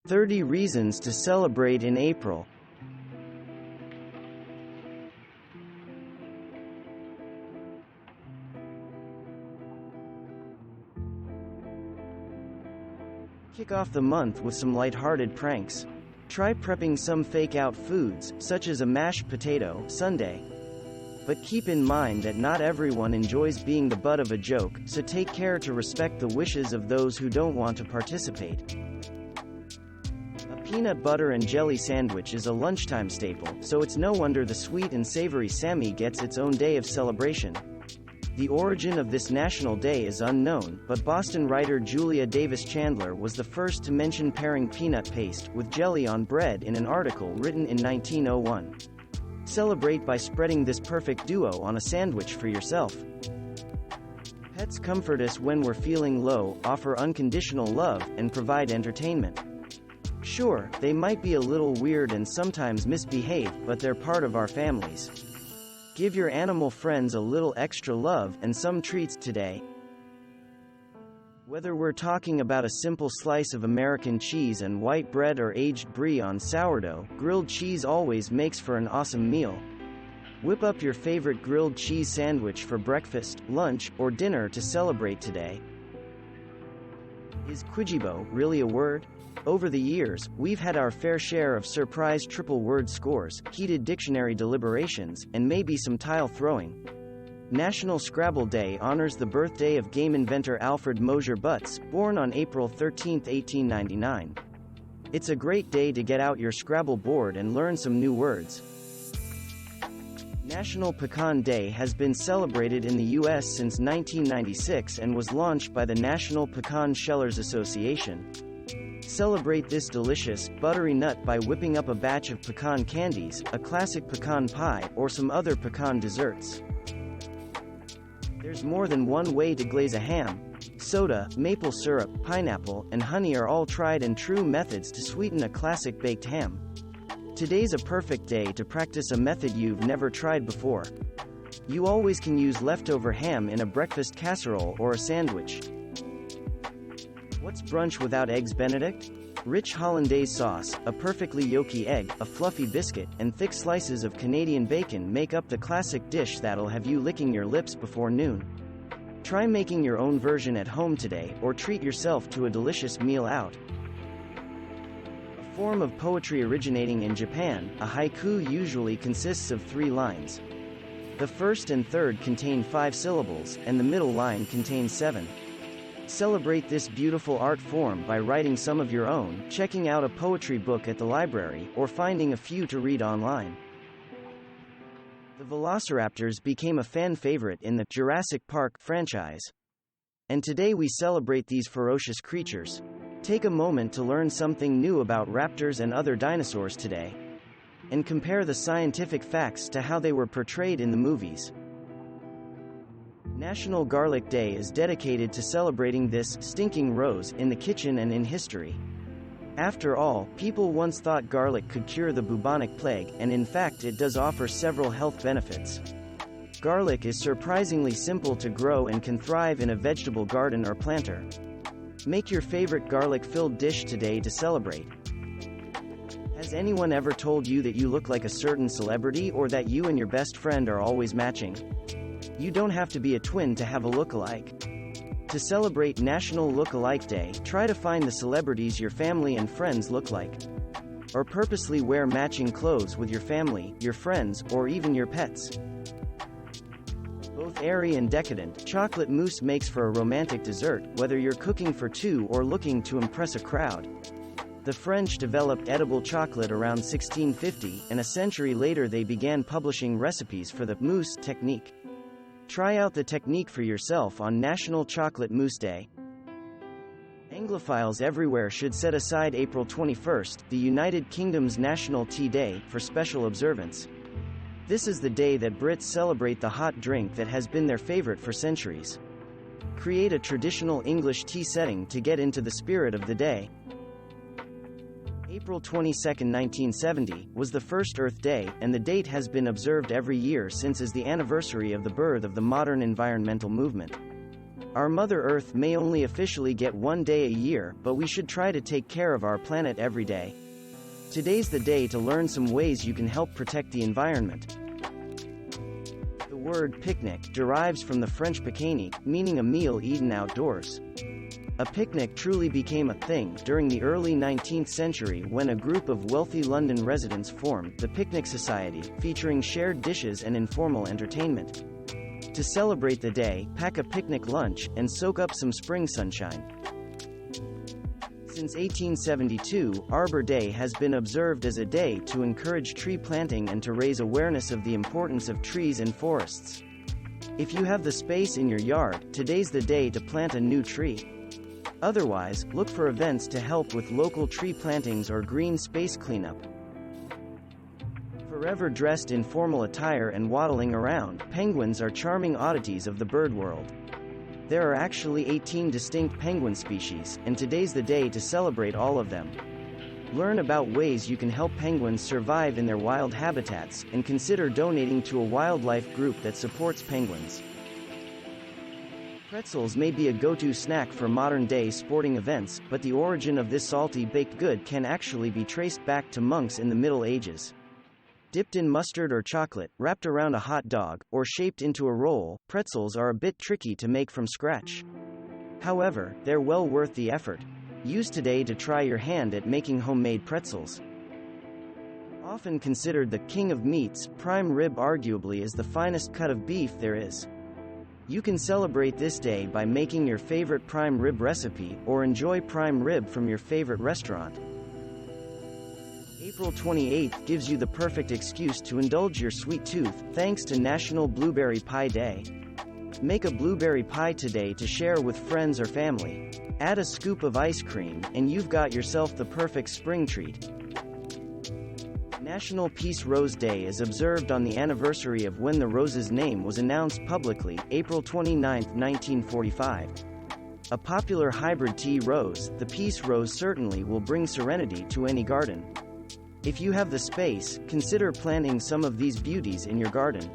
30 Reasons to Celebrate in April. Kick off the month with some lighthearted pranks. Try prepping some fake-out foods, such as a mashed potato sundae. But keep in mind that not everyone enjoys being the butt of a joke, so take care to respect the wishes of those who don't want to participate. A peanut butter and jelly sandwich is a lunchtime staple, so it's no wonder the sweet and savory Sammy gets its own day of celebration. The origin of this national day is unknown, but Boston writer Julia Davis Chandler was the first to mention pairing peanut paste with jelly on bread in an article written in 1901. Celebrate by spreading this perfect duo on a sandwich for yourself. Pets comfort us when we're feeling low, offer unconditional love, and provide entertainment. Sure, they might be a little weird and sometimes misbehave, but they're part of our families. Give your animal friends a little extra love and some treats today. Whether we're talking about a simple slice of American cheese and white bread or aged brie on sourdough, grilled cheese always makes for an awesome meal. Whip up your favorite grilled cheese sandwich for breakfast, lunch, or dinner to celebrate today. Is Quijibo really a word? Over the years, we've had our fair share of surprise triple word scores, heated dictionary deliberations, and maybe some tile throwing. National Scrabble Day honors the birthday of game inventor Alfred Mosier Butts, born on April 13, 1899. It's a great day to get out your Scrabble board and learn some new words. National Pecan Day has been celebrated in the U.S. since 1996 and was launched by the National Pecan Shellers Association. Celebrate this delicious, buttery nut by whipping up a batch of pecan candies, a classic pecan pie, or some other pecan desserts. There's more than one way to glaze a ham. Soda, maple syrup, pineapple, and honey are all tried and true methods to sweeten a classic baked ham. Today's a perfect day to practice a method you've never tried before. You always can use leftover ham in a breakfast casserole or a sandwich. What's brunch without eggs Benedict? Rich hollandaise sauce, a perfectly yolky egg, a fluffy biscuit, and thick slices of Canadian bacon make up the classic dish that'll have you licking your lips before noon. Try making your own version at home today, or treat yourself to a delicious meal out. A form of poetry originating in Japan, a haiku usually consists of 3 lines. The first and third contain 5 syllables, and the middle line contains 7. Celebrate this beautiful art form by writing some of your own, checking out a poetry book at the library, or finding a few to read online. The Velociraptors became a fan favorite in the Jurassic Park franchise. And today we celebrate these ferocious creatures. Take a moment to learn something new about raptors and other dinosaurs today. And compare the scientific facts to how they were portrayed in the movies. National Garlic Day is dedicated to celebrating this stinking rose in the kitchen and in history. After all, people once thought garlic could cure the bubonic plague, and in fact it does offer several health benefits. Garlic is surprisingly simple to grow and can thrive in a vegetable garden or planter. Make your favorite garlic-filled dish today to celebrate. Has anyone ever told you that you look like a certain celebrity or that you and your best friend are always matching? You don't have to be a twin to have a look-alike. To celebrate National Look-alike Day, try to find the celebrities your family and friends look like. Or purposely wear matching clothes with your family, your friends, or even your pets. Both airy and decadent, chocolate mousse makes for a romantic dessert, whether you're cooking for 2 or looking to impress a crowd. The French developed edible chocolate around 1650, and a century later they began publishing recipes for the mousse technique. Try out the technique for yourself on National Chocolate Mousse Day. Anglophiles everywhere should set aside April 21st, the United Kingdom's National Tea Day, for special observance. This is the day that Brits celebrate the hot drink that has been their favorite for centuries. Create a traditional English tea setting to get into the spirit of the day. April 22, 1970, was the first Earth Day, and the date has been observed every year since is the anniversary of the birth of the modern environmental movement. Our Mother Earth may only officially get one day a year, but we should try to take care of our planet every day. Today's the day to learn some ways you can help protect the environment. The word picnic derives from the French picanique, meaning a meal eaten outdoors. A picnic truly became a thing during the early 19th century when a group of wealthy London residents formed the Picnic Society, featuring shared dishes and informal entertainment. To celebrate the day, pack a picnic lunch, and soak up some spring sunshine. Since 1872, Arbor Day has been observed as a day to encourage tree planting and to raise awareness of the importance of trees and forests. If you have the space in your yard, today's the day to plant a new tree. Otherwise, look for events to help with local tree plantings or green space cleanup. Forever dressed in formal attire and waddling around, penguins are charming oddities of the bird world. There are actually 18 distinct penguin species, and today's the day to celebrate all of them. Learn about ways you can help penguins survive in their wild habitats, and consider donating to a wildlife group that supports penguins. Pretzels may be a go-to snack for modern-day sporting events, but the origin of this salty baked good can actually be traced back to monks in the Middle Ages. Dipped in mustard or chocolate, wrapped around a hot dog, or shaped into a roll, pretzels are a bit tricky to make from scratch. However, they're well worth the effort. Use today to try your hand at making homemade pretzels. Often considered the king of meats, prime rib arguably is the finest cut of beef there is. You can celebrate this day by making your favorite prime rib recipe, or enjoy prime rib from your favorite restaurant. April 28th gives you the perfect excuse to indulge your sweet tooth, thanks to National Blueberry Pie Day. Make a blueberry pie today to share with friends or family. Add a scoop of ice cream, and you've got yourself the perfect spring treat. National Peace Rose Day is observed on the anniversary of when the rose's name was announced publicly, April 29, 1945. A popular hybrid tea rose, the peace rose certainly will bring serenity to any garden. If you have the space, consider planting some of these beauties in your garden.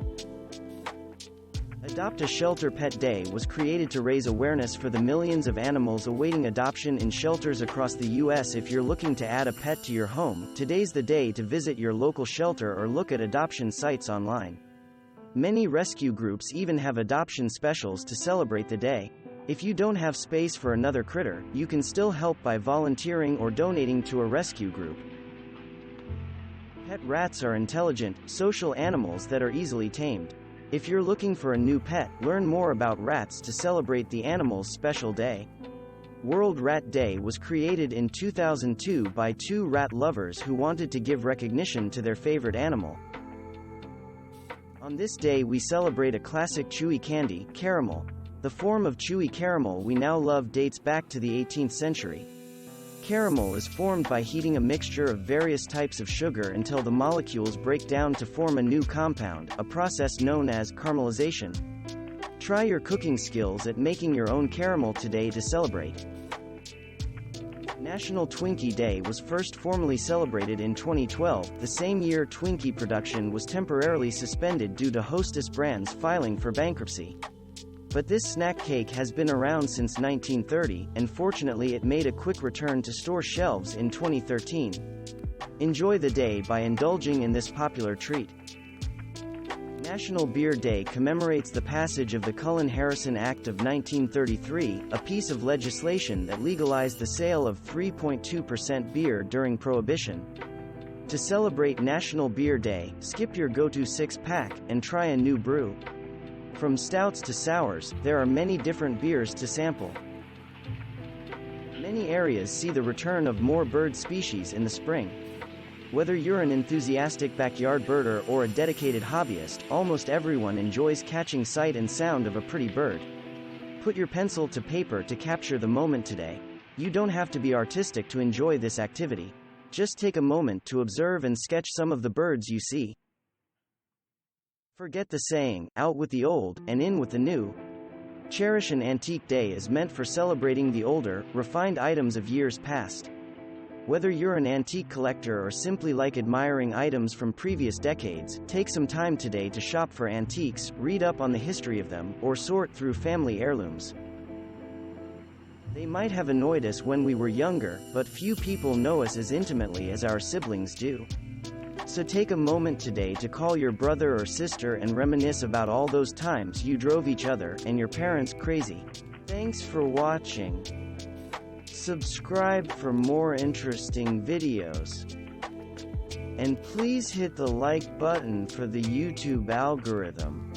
Adopt a Shelter Pet Day was created to raise awareness for the millions of animals awaiting adoption in shelters across the U.S. If you're looking to add a pet to your home, today's the day to visit your local shelter or look at adoption sites online. Many rescue groups even have adoption specials to celebrate the day. If you don't have space for another critter, you can still help by volunteering or donating to a rescue group. Pet rats are intelligent, social animals that are easily tamed. If you're looking for a new pet, learn more about rats to celebrate the animal's special day. World Rat Day was created in 2002 by two rat lovers who wanted to give recognition to their favorite animal. On this day we celebrate a classic chewy candy, caramel. The form of chewy caramel we now love dates back to the 18th century. Caramel is formed by heating a mixture of various types of sugar until the molecules break down to form a new compound, a process known as caramelization. Try your cooking skills at making your own caramel today to celebrate. National Twinkie Day was first formally celebrated in 2012, the same year Twinkie production was temporarily suspended due to Hostess brands filing for bankruptcy. But this snack cake has been around since 1930, and fortunately it made a quick return to store shelves in 2013. Enjoy the day by indulging in this popular treat. National Beer Day commemorates the passage of the Cullen-Harrison Act of 1933, a piece of legislation that legalized the sale of 3.2% beer during Prohibition. To celebrate National Beer Day, skip your go-to six-pack, and try a new brew. From stouts to sours, there are many different beers to sample. Many areas see the return of more bird species in the spring. Whether you're an enthusiastic backyard birder or a dedicated hobbyist, almost everyone enjoys catching sight and sound of a pretty bird. Put your pencil to paper to capture the moment today. You don't have to be artistic to enjoy this activity. Just take a moment to observe and sketch some of the birds you see. Forget the saying, out with the old, and in with the new. Cherish an Antique Day is meant for celebrating the older, refined items of years past. Whether you're an antique collector or simply like admiring items from previous decades, take some time today to shop for antiques, read up on the history of them, or sort through family heirlooms. They might have annoyed us when we were younger, but few people know us as intimately as our siblings do. So take a moment today to call your brother or sister and reminisce about all those times you drove each other and your parents crazy. Thanks for watching. Subscribe for more interesting videos. And please hit the like button for the YouTube algorithm.